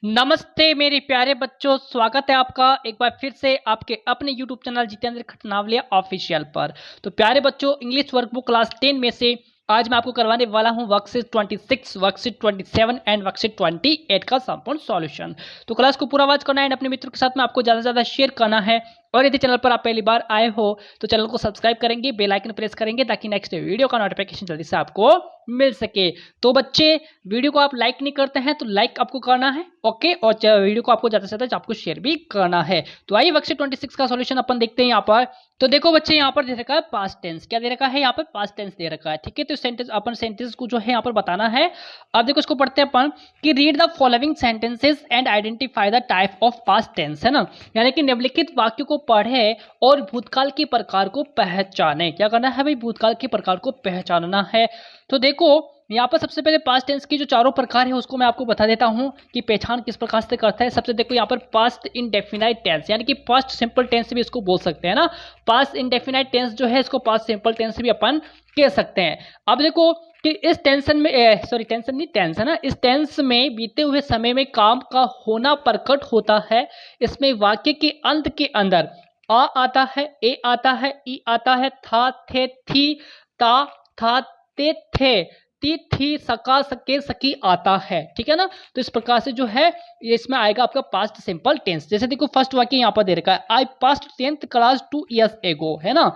नमस्ते मेरे प्यारे बच्चों, स्वागत है आपका एक बार फिर से आपके अपने YouTube channel Jitendra Khatnawaliya official पर। तो प्यारे बच्चों, इंग्लिश वर्कबुक क्लास 10 में से आज मैं आपको करवाने वाला हूं वर्कशीट 26, वर्कशीट 27 एंड वर्कशीट 28 का संपूर्ण सॉल्यूशन। तो क्लास को पूरा वॉच करना है, अपने मित्रों के साथ में आपको ज़्यादा से ज़्यादा शेयर करना है। और यदि चैनल पर आप पहली बार आए हो तो चैनल को सब्सक्राइब करेंगे, बेल आइकन प्रेस करेंगे ताकि नेक्स्ट वीडियो का नोटिफिकेशन जल्दी से आपको मिल सके। तो बच्चे, वीडियो को आप लाइक नहीं करते हैं तो लाइक आपको करना है, ओके। और वीडियो को आपको ज़्यादा से ज़्यादा आपको शेयर भी करना है। तो आइए वर्कशीट 26 का सॉल्यूशन अपन देखते हैं यहाँ पर। तो देखो बच्चे, यहाँ पर दे रखा है पास्ट टेंस। क्या दे रखा है? यहाँ पर पास्ट टेंस दे रखा है, ठीक है। तो सेंटेंस अपन सेंटेंस को जो है यहाँ पर बताना है। अब देखो इसको पढ़ते हैं अपन कि read the following sentences and identify the type of past tense, है ना। यानी कि निम्नलिखित वाक्य को पढ़े और भूतकाल के प्रकार को पहचाने। क्या करना है भाई? भूतकाल के प्रकार को पहचानना है। तो देखो यहाँ पर सबसे पहले पास्ट टेंस की जो चारों प्रकार है उसको मैं आपको बता देता हूँ कि पहचान किस प्रकार से करता है। सबसे देखो यहाँ पर पास्ट इंडेफिनाइट टेंस, यानी कि पास्ट सिंपल टेंस भी इसको बोल सकते हैं ना। पास्ट इंडेफिनाइट टेंस जो है इसको पास्ट सिंपल टेंस भी अपन कह सकते हैं। अब देखो कि इस टेंशन में टेंशन नहीं, टेंस है ना। इस टेंस में बीते हुए समय में काम का होना प्रकट होता है। इसमें वाक्य के अंत के अंदर आ आता है, ए आता है, ई आता है, था, थे, थी, ता, था, ते, थे, ती, थी, सका, सके, सकी आता है, ठीक है ना। तो इस प्रकार से जो है ये इसमें आएगा आपका पास्ट सिंपल टेंस। जैसे देखो फर्स्ट वाक्य यहाँ पर दे रखा है, I passed 10th class 2 years ago, है ना।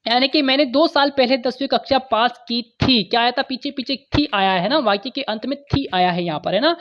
यानी कि मैंने 2 साल पहले 10वीं कक्षा पास की थी। क्या आया था? पीछे पीछे थी आया है ना, वाक्य के अंत में थी आया है यहाँ पर, है ना।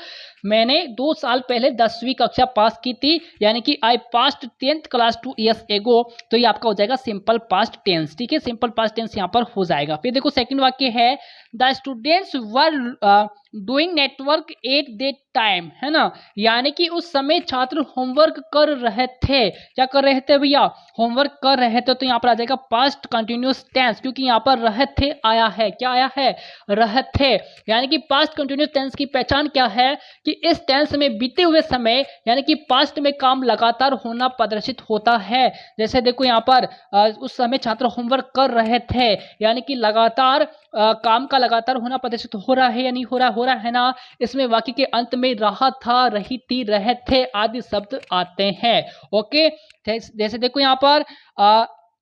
मैंने 2 साल पहले 10वीं कक्षा पास की थी, यानी कि I passed 10th class 2 years ago। तो ये आपका हो जाएगा सिंपल पास्ट टेंस, ठीक है। सिंपल पास्ट टेंस यहाँ पर हो जाएगा। फिर देखो सेकंड वाक्य है, the students were doing network at that time, है ना। यानी कि उस समय छात्र होमवर्क कर रहे थे। क्या कर रहे थे भैया? होमवर्क कर रहे थे। तो यहाँ पर आ जाएगा पास्ट कंटिन्यूअस टेंस, क्योंकि यहाँ पर रहे थे आया है। क्या आया है? रहे थे। यानी कि पास्ट कंटिन्यूअस टेंस की पहचान क्या है कि इस टेंस में बीते हुए समय यानी कि पास्ट में काम लगातार होना प्रदर्शित होता है। जैसे देखो यहाँ पर उस समय छात्र होमवर्क कर रहे थे, यानी कि लगातार काम का लगातार होना प्रदर्शित हो रहा है या नहीं हो रहा? हो रहा है ना। इसमें वाक्य के अंत में रहा था, रही थी, रहे थे आदि शब्द आते हैं, ओके। जैसे देखो यहाँ पर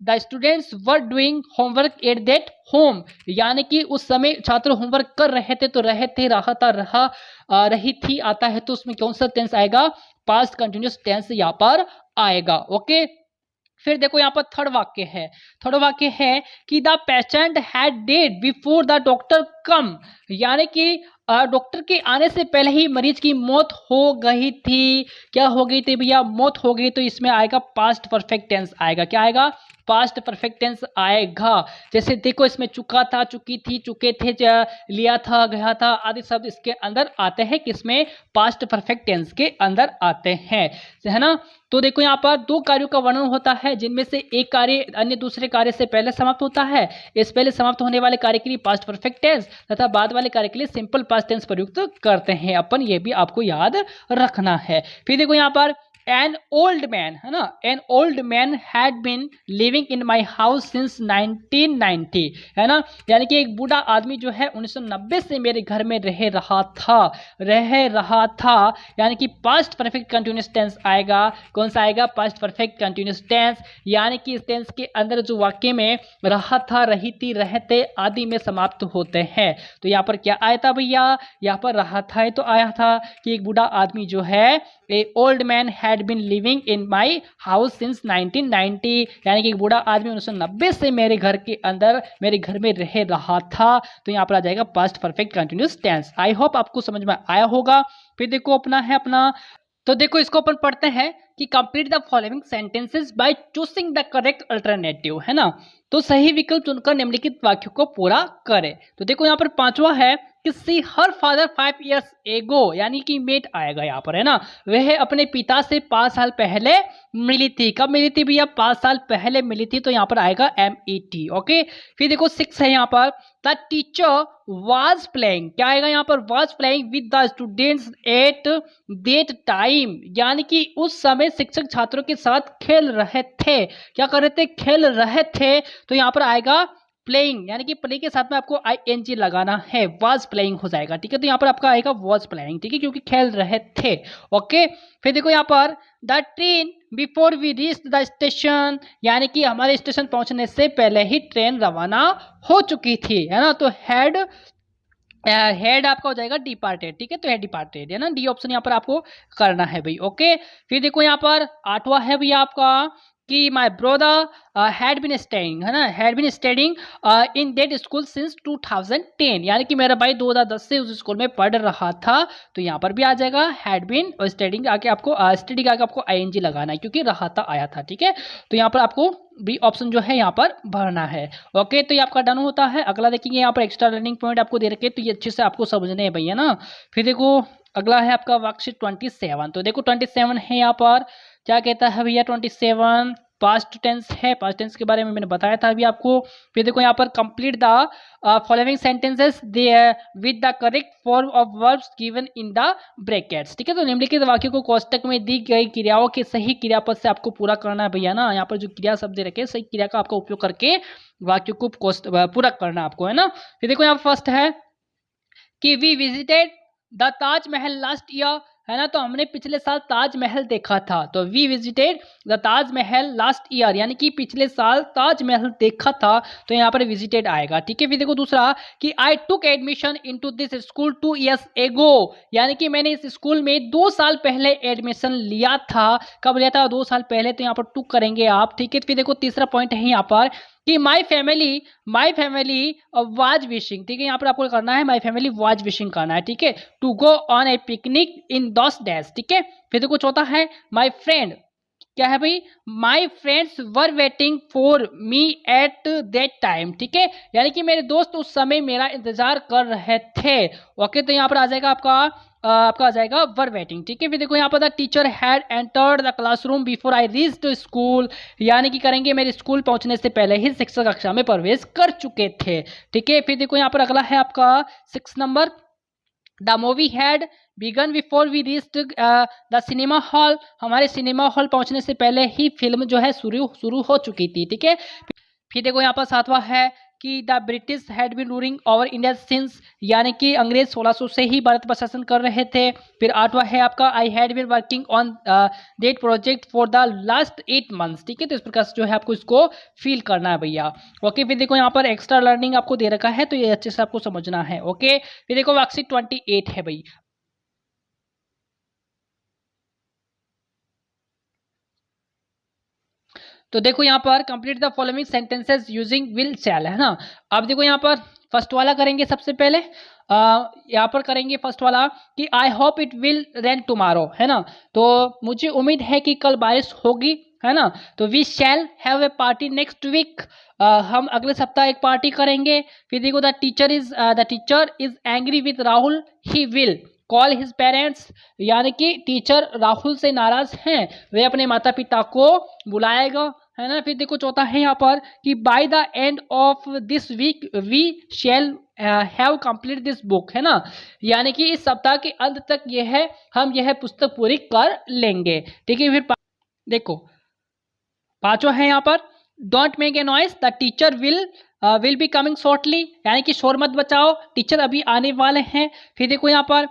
the students were doing homework at that home, यानी कि उस समय छात्र होमवर्क कर रहे थे। तो रहे थे, रहा था, रहा, रही थी आता है। तो उसमें कौन सा टेंस आएगा? पास्ट कंटिन्यूअस टेंस यहाँ पर आएगा, ओके। फिर देखो यहाँ पर थर्ड वाक्य है। थर्ड वाक्य है कि the patient had dead before the doctor come, यानी कि डॉक्टर के आने से पहले ही मरीज की मौत हो गई थी। क्या हो गई थी भैया? मौत हो गई। तो इसमें आएगा पास्ट परफेक्ट टेंस आएगा। क्या आएगा? पास्ट परफेक्ट टेंस आएगा। जैसे देखो इसमें चुका था, चुकी थी, चुके थे, लिया था, गया था आदि शब्द इसके अंदर आते हैं। किसमें? पास्ट परफेक्ट टेंस के अंदर आते हैं, है ना। तो देखो यहाँ पर 2 कार्यों का वर्णन होता है, जिनमें से एक कार्य अन्य दूसरे कार्य से पहले समाप्त होता है। इस पहले समाप्त होने वाले कार्य के लिए पास्ट परफेक्ट टेंस तथा बाद वाले कार्य के लिए सिंपल पास्ट टेंस प्रयुक्त करते हैं अपन। ये भी आपको याद रखना है। फिर देखो यहाँ पर एन ओल्ड मैन, है ना। An old man had been living in my house since 1990, है ना। यानी कि एक बूढ़ा आदमी जो है 1990 से मेरे घर में रह रहा था। यानी कि पास्ट परफेक्ट कंटिन्यूअस टेंस आएगा। कौन सा आएगा? Past perfect continuous tense. यानी कि इस टेंस के अंदर जो वाक्य में रहा था, रही थी, रहते आदि में समाप्त होते हैं। तो यहाँ पर क्या आया था भैया? यहाँ पर रहा था तो आया था कि एक बूढ़ा आदमी जो है, a old man had been living in my house since 1990, यानी कि एक बूढ़ा आदमी 1990 से मेरे घर के अंदर, मेरे घर में रह रहा था। तो यहाँ पर आ जाएगा past perfect continuous tense. I hope आपको समझ में आया होगा। फिर देखो अपना है अपना, तो देखो इसको अपन पढ़ते हैं कि complete the following sentences by choosing the correct alternative, है ना। तो सही विकल्प चुनकर निम्नलिखित वाक्यों को पूरा करें। तो देखो यहाँ पर पांचवा है कि सी हर फादर 5 years ago, यानी कि मेट आएगा यहाँ पर, है ना। वह अपने पिता से 5 साल पहले मिली थी। कब मिली थी भैया? 5 साल पहले मिली थी। तो यहाँ पर आएगा MET, ओके। फिर देखो 6 है यहाँ पर, द टीचर वाज प्लेइंग। क्या आएगा यहाँ पर? Was playing with the students at that time, यानी कि उस समय शिक्षक छात्रों के साथ खेल रहे थे। क्या कर रहे थे? खेल रहे थे। तो यहाँ पर आएगा प्लेइंग, यानी कि प्ले के साथ में आपको ING लगाना है, वाज प्लेइंग हो जाएगा, ठीक है। तो यहाँ पर आपका आएगा वाज प्लेइंग, ठीक है, क्योंकि खेल रहे थे। ओके, फिर देखो यहाँ पर the train before we reach the station, यानी कि हमारे स्टेशन पहुंचने से पहले ही ट्रेन रवाना हो चुकी थी, है ना। तो हेड आपका हो जाएगा डिपार्टेड, ठीक है। तो हेड डिपार्टेड है ना, डी ऑप्शन यहाँ पर आपको करना है भाई। ओके, फिर देखो यहाँ पर 8वां है भैया आपका कि my brother had been studying, है ना, had been studying in that school since 2010, यानी कि मेरा भाई 2010 से उस स्कूल में पढ़ रहा था। तो यहाँ पर भी आ जाएगा हैड बीन और स्टडिंग आके आपको स्टडी आके आपको ING लगाना है, क्योंकि रहा था आया था, ठीक है। तो यहाँ पर आपको बी ऑप्शन जो है यहाँ पर भरना है। ओके, तो ये आपका डन होता है। अगला देखेंगे यहाँ पर एक्स्ट्रा लर्निंग पॉइंट आपको दे रखे, तो ये अच्छे से आपको समझने हैं भैया ना। फिर देखो अगला है आपका वर्कशीट 27। तो देखो 27 है यहाँ पर, क्या कहता है भैया 27 पास्ट टेंस है, पास्ट टेंस के बारे में मैंने बताया था अभी आपको। फिर देखो यहाँ पर complete the following sentences with the correct form of verbs given in the brackets, ठीक है। तो निम्नलिखित वाक्यों को कोष्टक में दी गई क्रियाओं के सही क्रियापद से आपको पूरा करना है भैया ना। यहाँ पर जो क्रिया शब्द रखे सही क्रिया का आपका उपयोग करके वाक्यों को पूरा करना आपको, है ना। फिर देखो यहाँ फर्स्ट है कि we visited the Taj Mahal last year, है ना। तो हमने पिछले साल ताजमहल देखा था। तो we visited the Taj Mahal last year, यानी कि पिछले साल ताजमहल देखा था, तो यहाँ पर विजिटेड आएगा, ठीक है। फिर देखो दूसरा कि I took admission into this school 2 years एगो, यानी कि मैंने इस स्कूल में 2 साल पहले एडमिशन लिया था। कब लिया था? 2 साल पहले। तो यहाँ पर टुक करेंगे आप, ठीक है। फिर देखो तीसरा पॉइंट है यहाँ पर कि माई फैमिली वाज विशिंग, ठीक है। यहाँ पर आपको करना है माई फैमिली वाज विशिंग करना है, ठीक है, to go on a picnic in those days, ठीक है। फिर देखो चौथा है माई फ्रेंड, क्या है भाई, my friends were waiting for me at that time, ठीक है, यानी कि मेरे दोस्त उस समय मेरा इंतजार कर रहे थे। ओके, तो यहाँ पर आ जाएगा आपका आ जाएगा वर वेटिंग, ठीक है। फिर देखो यहाँ पर the teacher had entered the classroom before I reached school, यानी कि करेंगे मेरे स्कूल पहुंचने से पहले ही शिक्षक कक्षा में प्रवेश कर चुके थे, ठीक है। फिर देखो यहाँ पर अगला है आपका 6 नंबर, the movie had begun before we reached the cinema hall, हमारे सिनेमा हॉल पहुंचने से पहले ही फिल्म जो है शुरू हो चुकी थी, ठीक है। फिर देखो यहाँ पर 7वां है कि the British had been ruling over India since, यानी कि अंग्रेज 1600 से ही भारत पर शासन कर रहे थे। फिर 8वां है आपका I had been working on that project for the last 8 months, ठीक है। तो इस प्रकार से जो है आपको इसको फील करना है भैया। ओके, फिर देखो यहाँ पर एक्स्ट्रा लर्निंग आपको दे रखा है, तो ये अच्छे से आपको समझना है। ओके, फिर देखो वर्कशीट 28 है भाई। तो देखो यहाँ पर complete the following sentences using will शैल, है ना। अब देखो यहाँ पर फर्स्ट वाला करेंगे सबसे पहले, यहाँ पर करेंगे फर्स्ट वाला कि I hope it will rain tomorrow, है ना। तो मुझे उम्मीद है कि कल बारिश होगी, है ना। तो we shall have a party next week, हम अगले सप्ताह एक पार्टी करेंगे। फिर देखो the teacher is angry with Rahul, he will call his parents, यानी कि टीचर राहुल से नाराज हैं, वे अपने माता पिता को बुलाएगा, है ना। फिर देखो चौथा है यहाँ पर कि by the end of this week we shall have complete this book, है ना, यानी कि इस सप्ताह के अंत तक हम यह पुस्तक पूरी कर लेंगे, ठीक है। फिर देखो 5वां है यहाँ पर don't make a noise, the teacher will be coming shortly, यानी कि शोर मत बचाओ, टीचर अभी आने वाले हैं। फिर देखो यहाँ पर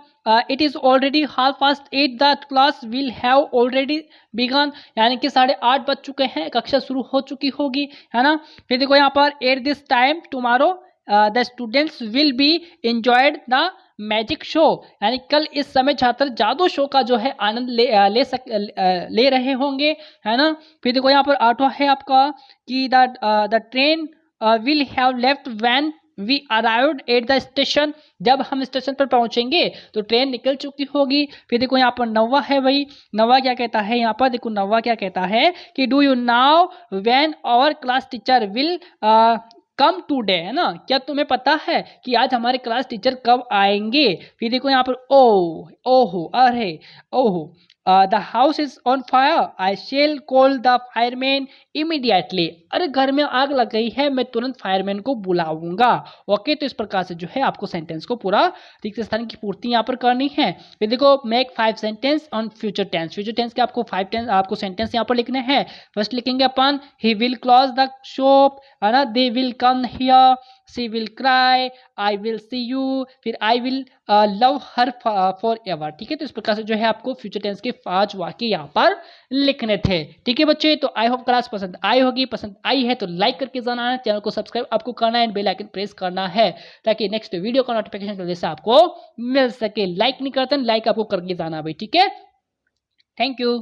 it is already 8:30 the class will have already begun, यानी कि 8:30 बज चुके हैं, कक्षा शुरू हो चुकी होगी, है ना। फिर देखो यहाँ पर at this time tomorrow the students will be enjoyed the magic show, यानी कल इस समय छात्र जादू शो का जो है आनंद ले रहे होंगे, है ना। फिर देखो यहाँ पर 8वां है आपका कि the train will have left when we arrived at the station, जब हम स्टेशन पर पहुंचेंगे तो ट्रेन निकल चुकी होगी। फिर देखो यहाँ पर 9वां है भाई, 9वां क्या कहता है यहाँ पर, देखो 9वां क्या कहता है कि do you know when our class teacher will come today, है ना, क्या तुम्हें पता है कि आज हमारे क्लास टीचर कब आएंगे। फिर देखो यहाँ पर ओहो, अरे ओहो, the house is on fire, I shall call the fireman immediately. अरे घर में आग लग गई है, मैं तुरंत फायरमैन को बुलाऊंगा। ओके, तो इस प्रकार से जो है आपको सेंटेंस को पूरा रिक्त स्थान की पूर्ति यहाँ पर करनी है। फिर देखो make 5 sentence on future tense. Future tense के आपको 5 टेंस आपको सेंटेंस यहाँ पर लिखने हैं। फर्स्ट लिखेंगे अपन he will close the shop, है ना, they will come here, she will cry, I will see you, फिर I will love her forever. ठीक है, तो इस प्रकार से जो है आपको फ्यूचर टेंस के 5 वाक्य यहाँ पर लिखने थे। ठीक है बच्चे, तो आई होप क्लास पसंद आई होगी। पसंद आई है तो लाइक करके जाना है, चैनल को सब्सक्राइब आपको करना है, बेल आइकन प्रेस करना है ताकि नेक्स्ट वीडियो का नोटिफिकेशन जल्दी से आपको मिल सके। लाइक नहीं करते, लाइक आपको करके जाना भाई। ठीक है, थैंक यू।